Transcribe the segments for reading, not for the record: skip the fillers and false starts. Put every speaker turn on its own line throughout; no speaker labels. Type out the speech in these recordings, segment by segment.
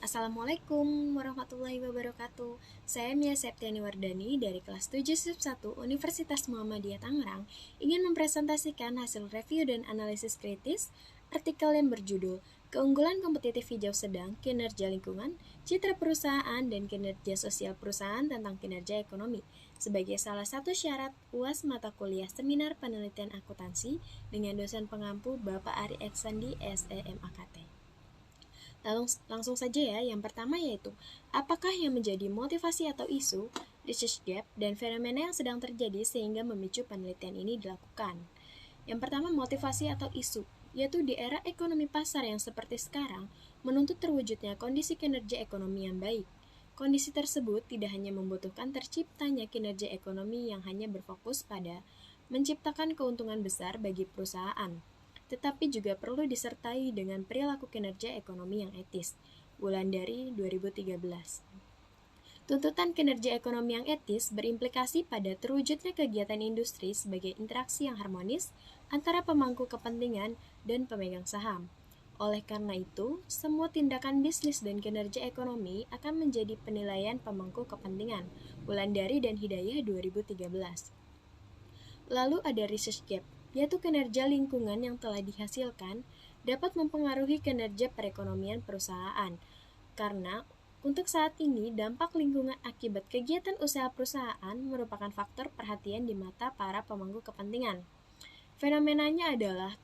Assalamualaikum warahmatullahi wabarakatuh. Saya Mia Septiani Wardani dari kelas 7 SIP 1 Universitas Muhammadiyah Tangerang ingin mempresentasikan hasil review dan analisis kritis artikel yang berjudul Keunggulan Kompetitif Hijau Sedang, Kinerja Lingkungan, Citra Perusahaan, dan Kinerja Sosial Perusahaan tentang Kinerja Ekonomi sebagai salah satu syarat UAS mata kuliah Seminar Penelitian Akuntansi dengan dosen pengampu Bapak Ari Eksandi, SEMAKT. Langsung saja ya, yang pertama yaitu, apakah yang menjadi motivasi atau isu, research gap, dan fenomena yang sedang terjadi sehingga memicu penelitian ini dilakukan. Yang pertama, motivasi atau isu, yaitu di era ekonomi pasar yang seperti sekarang, menuntut terwujudnya kondisi kinerja ekonomi yang baik. Kondisi tersebut tidak hanya membutuhkan terciptanya kinerja ekonomi yang hanya berfokus pada menciptakan keuntungan besar bagi perusahaan, tetapi juga perlu disertai dengan perilaku kinerja ekonomi yang etis. Wulandari 2013. Tuntutan kinerja ekonomi yang etis berimplikasi pada terwujudnya kegiatan industri sebagai interaksi yang harmonis antara pemangku kepentingan dan pemegang saham. Oleh karena itu, semua tindakan bisnis dan kinerja ekonomi akan menjadi penilaian pemangku kepentingan. Wulandari dan Hidayah 2013. Lalu ada research gap, yaitu kinerja lingkungan yang telah dihasilkan dapat mempengaruhi kinerja perekonomian perusahaan. Karena untuk saat ini, dampak lingkungan akibat kegiatan usaha perusahaan merupakan faktor perhatian di mata para pemangku kepentingan. Fenomenanya adalah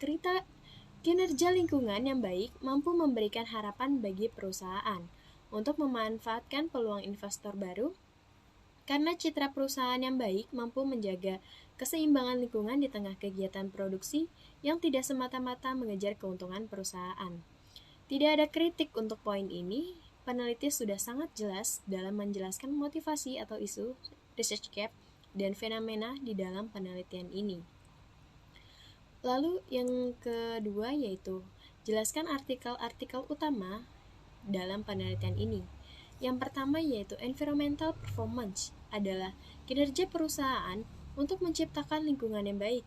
kinerja lingkungan yang baik mampu memberikan harapan bagi perusahaan untuk memanfaatkan peluang investor baru, karena citra perusahaan yang baik mampu menjaga keseimbangan lingkungan di tengah kegiatan produksi yang tidak semata-mata mengejar keuntungan perusahaan. Tidak ada kritik untuk poin ini, peneliti sudah sangat jelas dalam menjelaskan motivasi atau isu, research gap, dan fenomena di dalam penelitian ini. Lalu yang kedua yaitu, jelaskan artikel-artikel utama dalam penelitian ini. Yang pertama yaitu environmental performance adalah kinerja perusahaan untuk menciptakan lingkungan yang baik,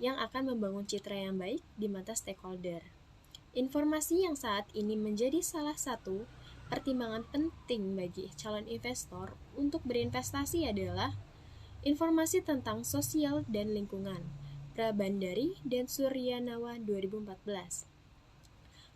yang akan membangun citra yang baik di mata stakeholder. Informasi yang saat ini menjadi salah satu pertimbangan penting bagi calon investor untuk berinvestasi adalah informasi tentang sosial dan lingkungan. Prabandari dan Suryanawa 2014.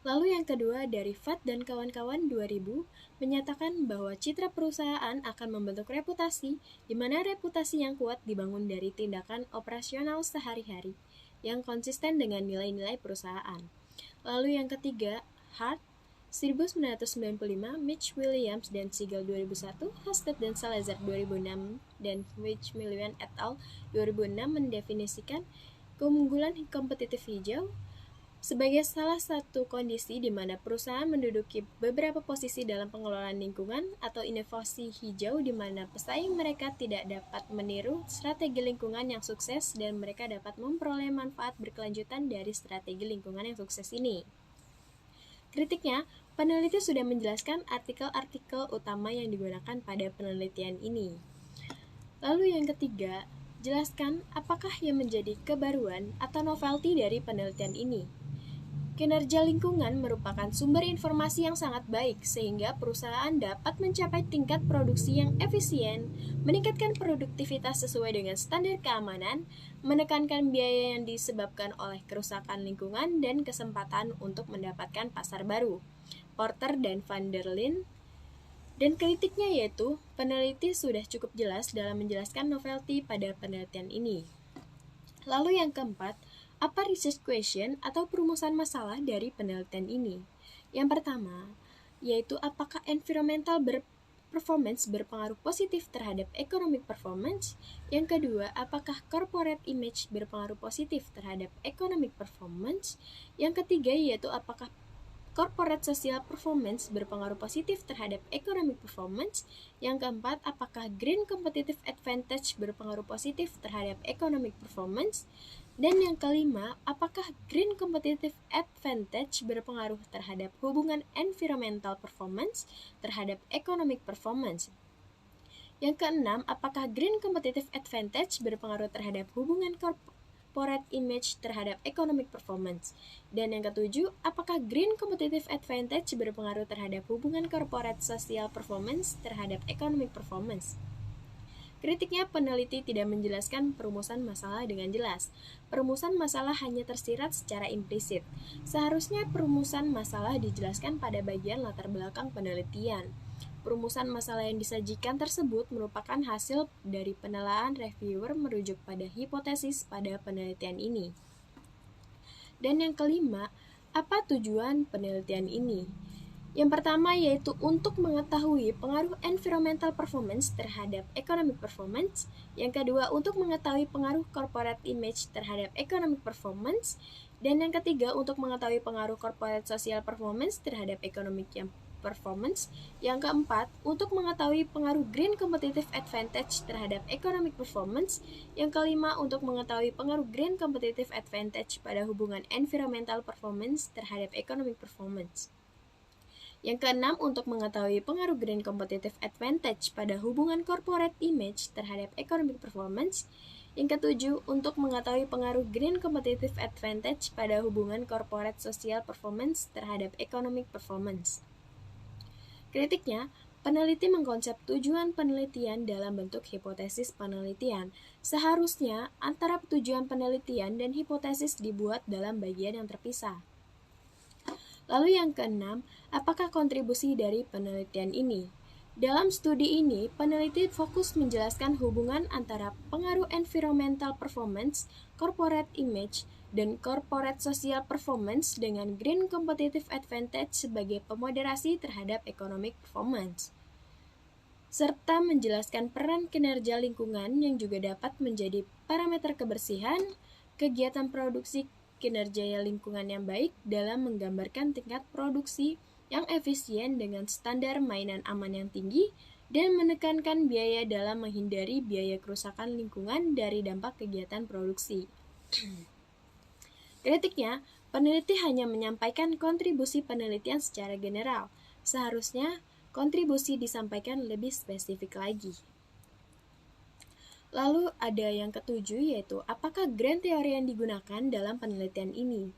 Lalu yang kedua dari Fat dan kawan-kawan 2000 menyatakan bahwa citra perusahaan akan membentuk reputasi, di mana reputasi yang kuat dibangun dari tindakan operasional sehari-hari yang konsisten dengan nilai-nilai perusahaan. Lalu yang ketiga, Hart 1995, Mitch Williams dan Siegel 2001, Hastert dan Salazar 2006, dan Wich-Millian et al. 2006 mendefinisikan keunggulan kompetitif hijau sebagai salah satu kondisi di mana perusahaan menduduki beberapa posisi dalam pengelolaan lingkungan atau inovasi hijau di mana pesaing mereka tidak dapat meniru strategi lingkungan yang sukses dan mereka dapat memperoleh manfaat berkelanjutan dari strategi lingkungan yang sukses ini. Kritiknya, peneliti sudah menjelaskan artikel-artikel utama yang digunakan pada penelitian ini. Lalu yang ketiga, jelaskan apakah yang menjadi kebaruan atau novelty dari penelitian ini. Kinerja lingkungan merupakan sumber informasi yang sangat baik sehingga perusahaan dapat mencapai tingkat produksi yang efisien, meningkatkan produktivitas sesuai dengan standar keamanan, menekankan biaya yang disebabkan oleh kerusakan lingkungan, dan kesempatan untuk mendapatkan pasar baru. Porter dan van der Linde. Dan kritiknya yaitu, peneliti sudah cukup jelas dalam menjelaskan novelty pada penelitian ini. Lalu yang keempat, apa research question atau perumusan masalah dari penelitian ini? Yang pertama, yaitu apakah environmental performance berpengaruh positif terhadap economic performance? Yang kedua, apakah corporate image berpengaruh positif terhadap economic performance? Yang ketiga, yaitu apakah corporate social performance berpengaruh positif terhadap economic performance? Yang keempat, apakah green competitive advantage berpengaruh positif terhadap economic performance? Dan yang kelima, apakah green competitive advantage berpengaruh terhadap hubungan environmental performance terhadap economic performance? Yang keenam, apakah green competitive advantage berpengaruh terhadap hubungan corporate image terhadap economic performance. Dan yang ketujuh, apakah green competitive advantage berpengaruh terhadap hubungan corporate social performance terhadap economic performance? Kritiknya, peneliti tidak menjelaskan perumusan masalah dengan jelas. Perumusan masalah hanya tersirat secara implisit. Seharusnya perumusan masalah dijelaskan pada bagian latar belakang penelitian. Perumusan masalah yang disajikan tersebut merupakan hasil dari penelaahan reviewer merujuk pada hipotesis pada penelitian ini. Dan yang kelima, apa tujuan penelitian ini? Yang pertama yaitu untuk mengetahui pengaruh environmental performance terhadap economic performance. Yang kedua, untuk mengetahui pengaruh corporate image terhadap economic performance. Dan yang ketiga, untuk mengetahui pengaruh corporate social performance terhadap economic performance. Yang keempat, untuk mengetahui pengaruh green competitive advantage terhadap economic performance. Yang kelima, untuk mengetahui pengaruh green competitive advantage pada hubungan environmental performance terhadap economic performance. Yang keenam, untuk mengetahui pengaruh green competitive advantage pada hubungan corporate image terhadap economic performance. Yang ketujuh, untuk mengetahui pengaruh green competitive advantage pada hubungan corporate social performance terhadap economic performance. Kritiknya, peneliti mengkonsep tujuan penelitian dalam bentuk hipotesis penelitian. Seharusnya, antara tujuan penelitian dan hipotesis dibuat dalam bagian yang terpisah. Lalu yang keenam, apakah kontribusi dari penelitian ini? Dalam studi ini, peneliti fokus menjelaskan hubungan antara pengaruh environmental performance, corporate image, dan corporate social performance dengan green competitive advantage sebagai pemoderasi terhadap economic performance, serta menjelaskan peran kinerja lingkungan yang juga dapat menjadi parameter kebersihan, kegiatan produksi, kinerja lingkungan yang baik dalam menggambarkan tingkat produksi yang efisien dengan standar mainan aman yang tinggi dan menekankan biaya dalam menghindari biaya kerusakan lingkungan dari dampak kegiatan produksi. Kritiknya, peneliti hanya menyampaikan kontribusi penelitian secara general. Seharusnya kontribusi disampaikan lebih spesifik lagi. Lalu ada yang ketujuh yaitu apakah grand teori yang digunakan dalam penelitian ini?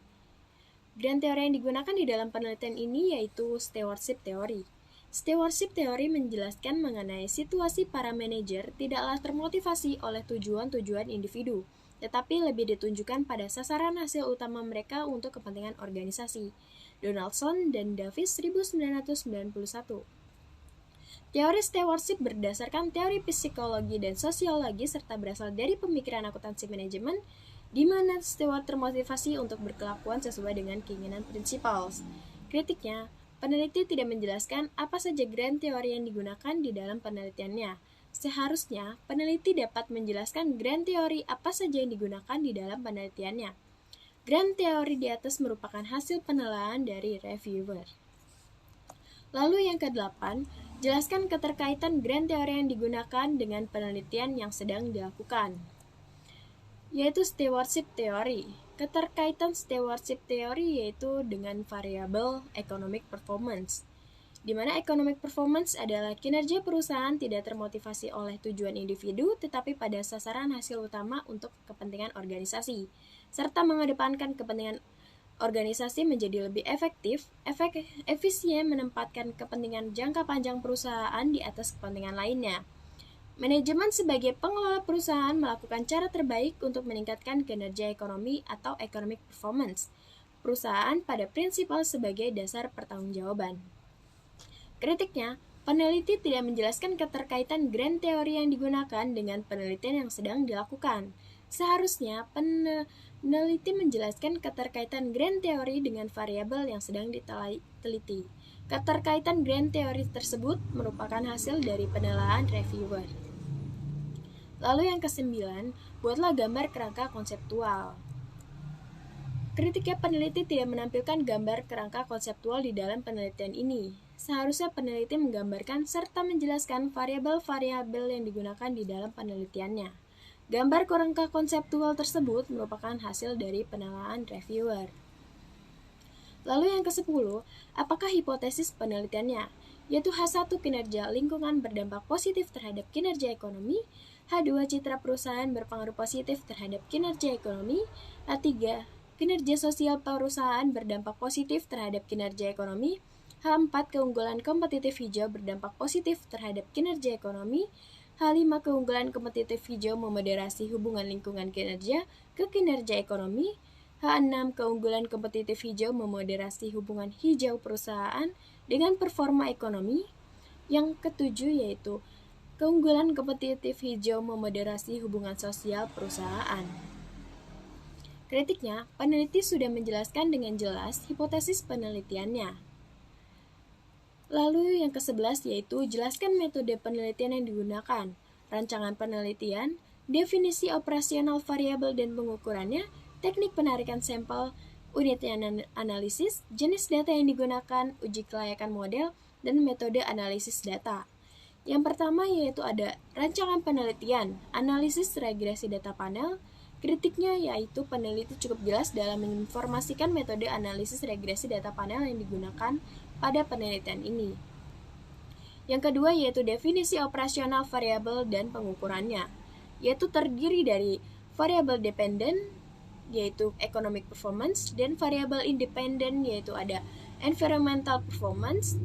Grand teori yang digunakan di dalam penelitian ini yaitu stewardship theory. Stewardship theory menjelaskan mengenai situasi para manajer tidaklah termotivasi oleh tujuan-tujuan individu, tetapi lebih ditunjukkan pada sasaran hasil utama mereka untuk kepentingan organisasi. Donaldson dan Davis 1991. Teori stewardship berdasarkan teori psikologi dan sosiologi serta berasal dari pemikiran akuntansi manajemen, di mana steward termotivasi untuk berkelakuan sesuai dengan keinginan principals. Kritiknya, peneliti tidak menjelaskan apa saja grand teori yang digunakan di dalam penelitiannya. Seharusnya, peneliti dapat menjelaskan grand teori apa saja yang digunakan di dalam penelitiannya. Grand teori di atas merupakan hasil penelaahan dari reviewer. Lalu yang ke-8, jelaskan keterkaitan grand teori yang digunakan dengan penelitian yang sedang dilakukan, yaitu stewardship theory. Keterkaitan stewardship theory yaitu dengan variabel economic performance, di mana economic performance adalah kinerja perusahaan tidak termotivasi oleh tujuan individu tetapi pada sasaran hasil utama untuk kepentingan organisasi, serta mengedepankan kepentingan organisasi menjadi lebih efisien menempatkan kepentingan jangka panjang perusahaan di atas kepentingan lainnya. Manajemen sebagai pengelola perusahaan melakukan cara terbaik untuk meningkatkan kinerja ekonomi atau economic performance perusahaan pada prinsipal sebagai dasar pertanggungjawaban. Kritiknya, peneliti tidak menjelaskan keterkaitan grand teori yang digunakan dengan penelitian yang sedang dilakukan. Seharusnya peneliti menjelaskan keterkaitan grand teori dengan variabel yang sedang diteliti. Keterkaitan grand teori tersebut merupakan hasil dari penelaahan reviewer. Lalu yang ke-9, buatlah gambar kerangka konseptual. Kritiknya, peneliti tidak menampilkan gambar kerangka konseptual di dalam penelitian ini. Seharusnya peneliti menggambarkan serta menjelaskan variabel-variabel yang digunakan di dalam penelitiannya. Gambar kerangka konseptual tersebut merupakan hasil dari penelaahan reviewer. Lalu yang ke-10, apakah hipotesis penelitiannya? Yaitu H1 kinerja lingkungan berdampak positif terhadap kinerja ekonomi, H2 citra perusahaan berpengaruh positif terhadap kinerja ekonomi. H3 kinerja sosial perusahaan berdampak positif terhadap kinerja ekonomi. H4 keunggulan kompetitif hijau berdampak positif terhadap kinerja ekonomi. H5 keunggulan kompetitif hijau memoderasi hubungan lingkungan kinerja ke kinerja ekonomi. H6 keunggulan kompetitif hijau memoderasi hubungan hijau perusahaan dengan performa ekonomi. Yang ketujuh yaitu keunggulan kompetitif hijau memoderasi hubungan sosial perusahaan. Kritiknya, peneliti sudah menjelaskan dengan jelas hipotesis penelitiannya. Lalu yang ke-11 yaitu jelaskan metode penelitian yang digunakan, rancangan penelitian, definisi operasional variabel dan pengukurannya, teknik penarikan sampel, unit analisis, jenis data yang digunakan, uji kelayakan model, dan metode analisis data. Yang pertama yaitu ada rancangan penelitian, analisis regresi data panel. Kritiknya yaitu peneliti cukup jelas dalam menginformasikan metode analisis regresi data panel yang digunakan pada penelitian ini. Yang kedua yaitu definisi operasional variabel dan pengukurannya, yaitu terdiri dari variabel dependent, yaitu economic performance, dan variabel independent, yaitu ada environmental performance,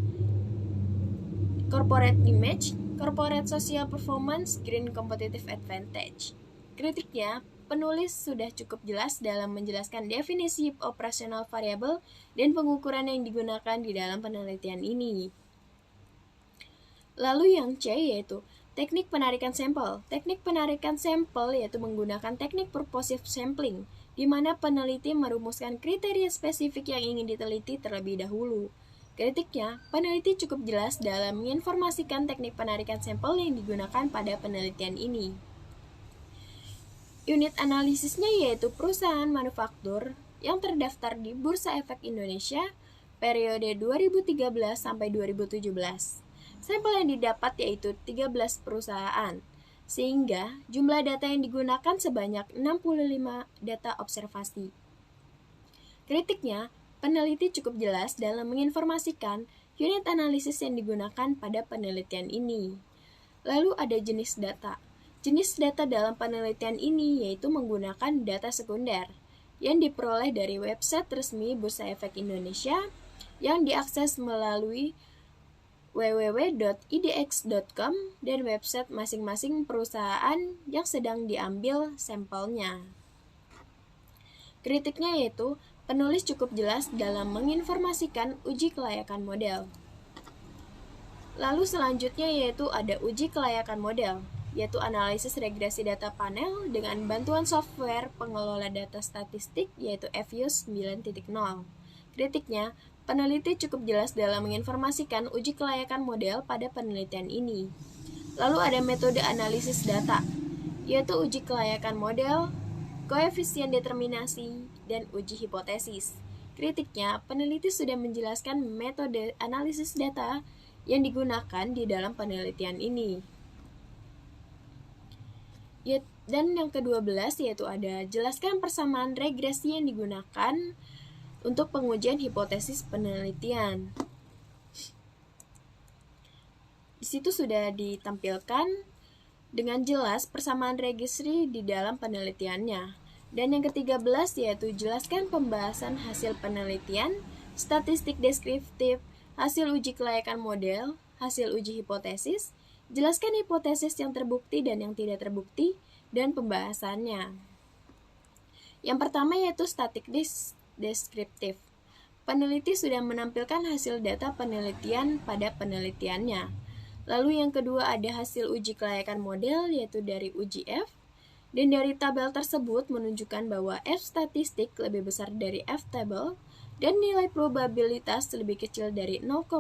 corporate image, corporate social performance, green competitive advantage. Kritiknya, penulis sudah cukup jelas dalam menjelaskan definisi operasional variabel dan pengukuran yang digunakan di dalam penelitian ini. Lalu yang C yaitu teknik penarikan sampel. Teknik penarikan sampel yaitu menggunakan teknik purposive sampling, di mana peneliti merumuskan kriteria spesifik yang ingin diteliti terlebih dahulu. Kritiknya, peneliti cukup jelas dalam menginformasikan teknik penarikan sampel yang digunakan pada penelitian ini. Unit analisisnya yaitu perusahaan manufaktur yang terdaftar di Bursa Efek Indonesia periode 2013 sampai 2017. Sampel yang didapat yaitu 13 perusahaan, sehingga jumlah data yang digunakan sebanyak 65 data observasi. Kritiknya, peneliti cukup jelas dalam menginformasikan unit analisis yang digunakan pada penelitian ini. Lalu ada jenis data. Jenis data dalam penelitian ini yaitu menggunakan data sekunder yang diperoleh dari website resmi Bursa Efek Indonesia yang diakses melalui www.idx.com dan website masing-masing perusahaan yang sedang diambil sampelnya. Kritiknya yaitu penulis cukup jelas dalam menginformasikan uji kelayakan model. Lalu selanjutnya yaitu ada uji kelayakan model, yaitu analisis regresi data panel dengan bantuan software pengelola data statistik yaitu FUS 9.0. Kritiknya, peneliti cukup jelas dalam menginformasikan uji kelayakan model pada penelitian ini. Lalu ada metode analisis data, yaitu uji kelayakan model, koefisien determinasi, dan uji hipotesis. Kritiknya, peneliti sudah menjelaskan metode analisis data yang digunakan di dalam penelitian ini. Dan yang ke-12 yaitu ada jelaskan persamaan regresi yang digunakan untuk pengujian hipotesis penelitian. Di situ sudah ditampilkan dengan jelas persamaan regresi di dalam penelitiannya. Dan yang ke-13 yaitu jelaskan pembahasan hasil penelitian, statistik deskriptif, hasil uji kelayakan model, hasil uji hipotesis, jelaskan hipotesis yang terbukti dan yang tidak terbukti, dan pembahasannya. Yang pertama yaitu statistik deskriptif. Peneliti sudah menampilkan hasil data penelitian pada penelitiannya. Lalu yang kedua ada hasil uji kelayakan model yaitu dari uji F. Dan dari tabel tersebut menunjukkan bahwa F statistik lebih besar dari F table dan nilai probabilitas lebih kecil dari 0,05.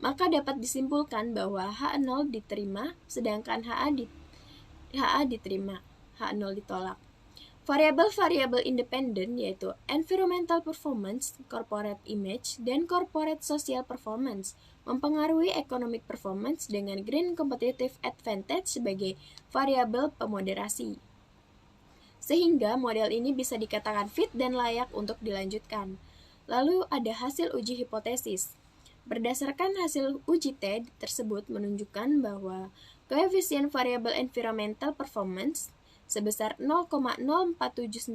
Maka dapat disimpulkan bahwa H0 diterima sedangkan HA diterima, H0 ditolak. Variabel-variabel independen yaitu environmental performance, corporate image, dan corporate social performance mempengaruhi economic performance dengan green competitive advantage sebagai variabel pemoderasi. Sehingga model ini bisa dikatakan fit dan layak untuk dilanjutkan. Lalu ada hasil uji hipotesis. Berdasarkan hasil uji T tersebut menunjukkan bahwa koefisien variabel environmental performance sebesar 0,047956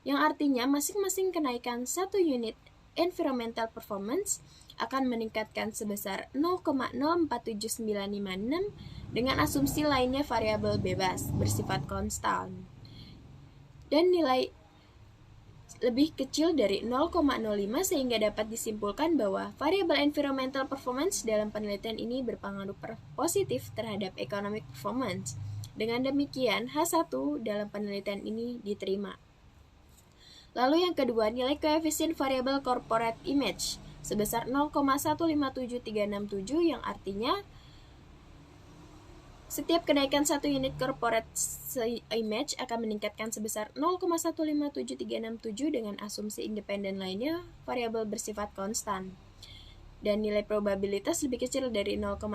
yang artinya masing-masing kenaikan 1 unit environmental performance akan meningkatkan sebesar 0,047956 dengan asumsi lainnya variabel bebas bersifat konstan dan nilai lebih kecil dari 0,05 sehingga dapat disimpulkan bahwa variabel environmental performance dalam penelitian ini berpengaruh positif terhadap economic performance. Dengan demikian, H1 dalam penelitian ini diterima. Lalu yang kedua, nilai koefisien variabel corporate image sebesar 0,157367 yang artinya setiap kenaikan 1 unit corporate image akan meningkatkan sebesar 0,157367 dengan asumsi independen lainnya variabel bersifat konstan. Dan nilai probabilitas lebih kecil dari 0,05,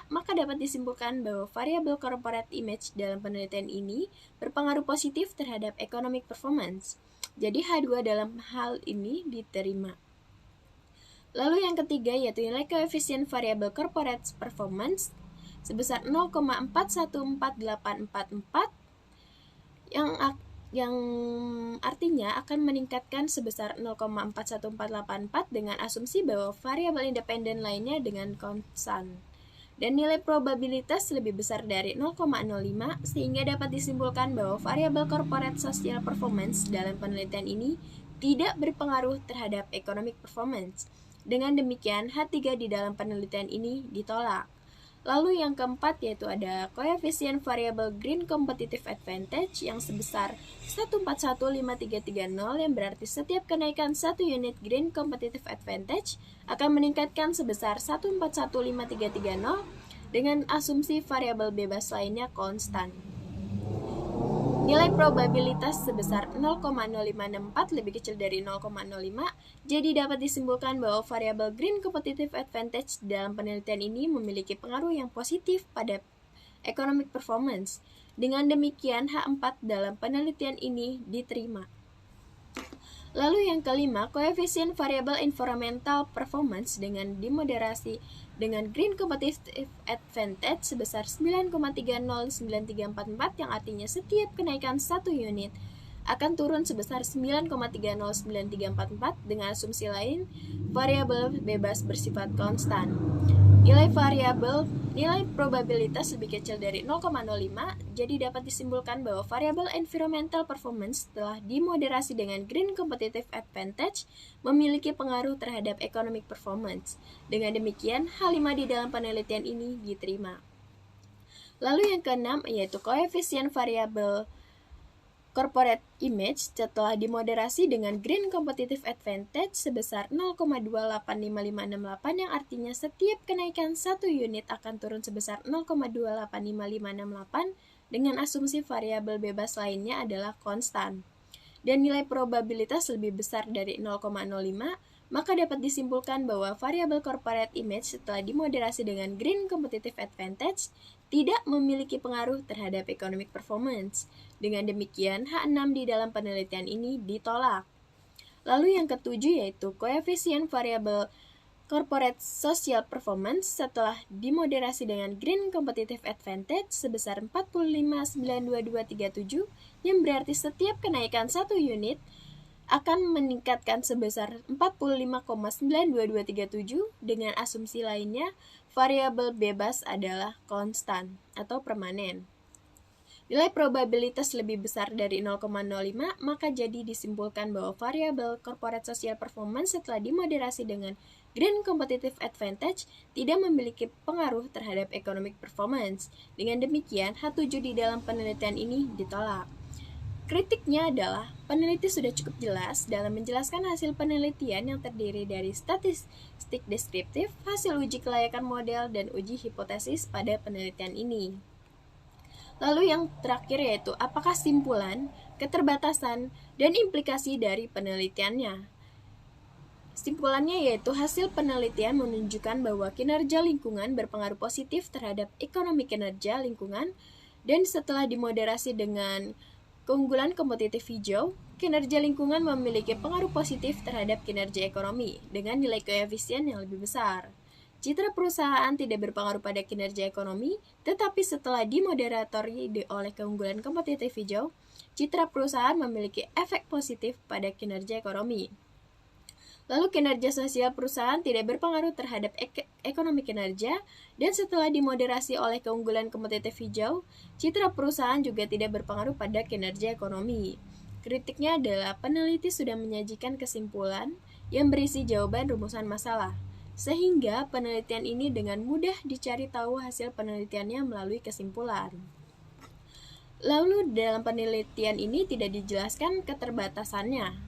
maka dapat disimpulkan bahwa variabel corporate image dalam penelitian ini berpengaruh positif terhadap economic performance. Jadi H2 dalam hal ini diterima. Lalu yang ketiga yaitu nilai koefisien variabel corporate performance sebesar 0,414844 yang artinya akan meningkatkan sebesar 0,41484 dengan asumsi bahwa variabel independen lainnya dengan konstan. Dan nilai probabilitas lebih besar dari 0,05 sehingga dapat disimpulkan bahwa variabel corporate social performance dalam penelitian ini tidak berpengaruh terhadap economic performance. Dengan demikian, H3 di dalam penelitian ini ditolak. Lalu yang keempat yaitu ada koefisien variabel green competitive advantage yang sebesar 1415330 yang berarti setiap kenaikan 1 unit green competitive advantage akan meningkatkan sebesar 1415330 dengan asumsi variabel bebas lainnya konstan. Nilai probabilitas sebesar 0,0564 lebih kecil dari 0,05, jadi dapat disimpulkan bahwa variabel green competitive advantage dalam penelitian ini memiliki pengaruh yang positif pada economic performance. Dengan demikian, H4 dalam penelitian ini diterima. Lalu yang kelima, koefisien variabel environmental performance dengan dimoderasi dengan green competitive advantage sebesar 9,309344 yang artinya setiap kenaikan 1 unit akan turun sebesar 9,309344 dengan asumsi lain variabel bebas bersifat konstan. Nilai probabilitas lebih kecil dari 0,05, jadi dapat disimpulkan bahwa variabel environmental performance telah dimoderasi dengan green competitive advantage memiliki pengaruh terhadap economic performance. Dengan demikian, H5 di dalam penelitian ini diterima. Lalu yang keenam yaitu koefisien variabel corporate image setelah dimoderasi dengan green competitive advantage sebesar 0,285568 yang artinya setiap kenaikan 1 unit akan turun sebesar 0,285568 dengan asumsi variabel bebas lainnya adalah konstan. Dan nilai probabilitas lebih besar dari 0,05, maka dapat disimpulkan bahwa variabel corporate image setelah dimoderasi dengan green competitive advantage tidak memiliki pengaruh terhadap economic performance. Dengan demikian, H6 di dalam penelitian ini ditolak. Lalu yang ketujuh yaitu koefisien variabel corporate social performance setelah dimoderasi dengan green competitive advantage sebesar 4592237 yang berarti setiap kenaikan 1 unit akan meningkatkan sebesar 45,92237 dengan asumsi lainnya variabel bebas adalah konstan atau permanen. Nilai probabilitas lebih besar dari 0,05, maka jadi disimpulkan bahwa variabel corporate social performance setelah dimoderasi dengan green competitive advantage tidak memiliki pengaruh terhadap economic performance. Dengan demikian, H7 di dalam penelitian ini ditolak. Kritiknya adalah, peneliti sudah cukup jelas dalam menjelaskan hasil penelitian yang terdiri dari statistik deskriptif, hasil uji kelayakan model, dan uji hipotesis pada penelitian ini. Lalu yang terakhir yaitu, apakah simpulan, keterbatasan, dan implikasi dari penelitiannya? Simpulannya yaitu hasil penelitian menunjukkan bahwa kinerja lingkungan berpengaruh positif terhadap ekonomi kinerja lingkungan, dan setelah dimoderasi dengan keunggulan kompetitif hijau, kinerja lingkungan memiliki pengaruh positif terhadap kinerja ekonomi dengan nilai koefisien yang lebih besar. Citra perusahaan tidak berpengaruh pada kinerja ekonomi, tetapi setelah dimoderatori oleh keunggulan kompetitif hijau, citra perusahaan memiliki efek positif pada kinerja ekonomi. Lalu kinerja sosial perusahaan tidak berpengaruh terhadap ekonomi kinerja, dan setelah dimoderasi oleh keunggulan kompetitif hijau, citra perusahaan juga tidak berpengaruh pada kinerja ekonomi. Kritiknya adalah peneliti sudah menyajikan kesimpulan yang berisi jawaban rumusan masalah, sehingga penelitian ini dengan mudah dicari tahu hasil penelitiannya melalui kesimpulan. Lalu dalam penelitian ini tidak dijelaskan keterbatasannya.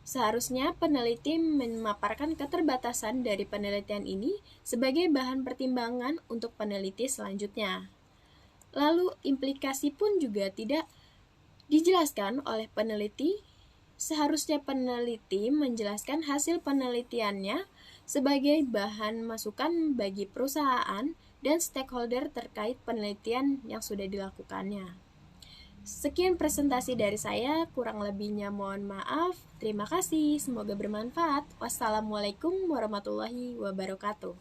Seharusnya peneliti memaparkan keterbatasan dari penelitian ini sebagai bahan pertimbangan untuk peneliti selanjutnya. Lalu implikasi pun juga tidak dijelaskan oleh peneliti. Seharusnya peneliti menjelaskan hasil penelitiannya sebagai bahan masukan bagi perusahaan dan stakeholder terkait penelitian yang sudah dilakukannya. Sekian presentasi dari saya, kurang lebihnya mohon maaf. Terima kasih, semoga bermanfaat. Wassalamualaikum warahmatullahi wabarakatuh.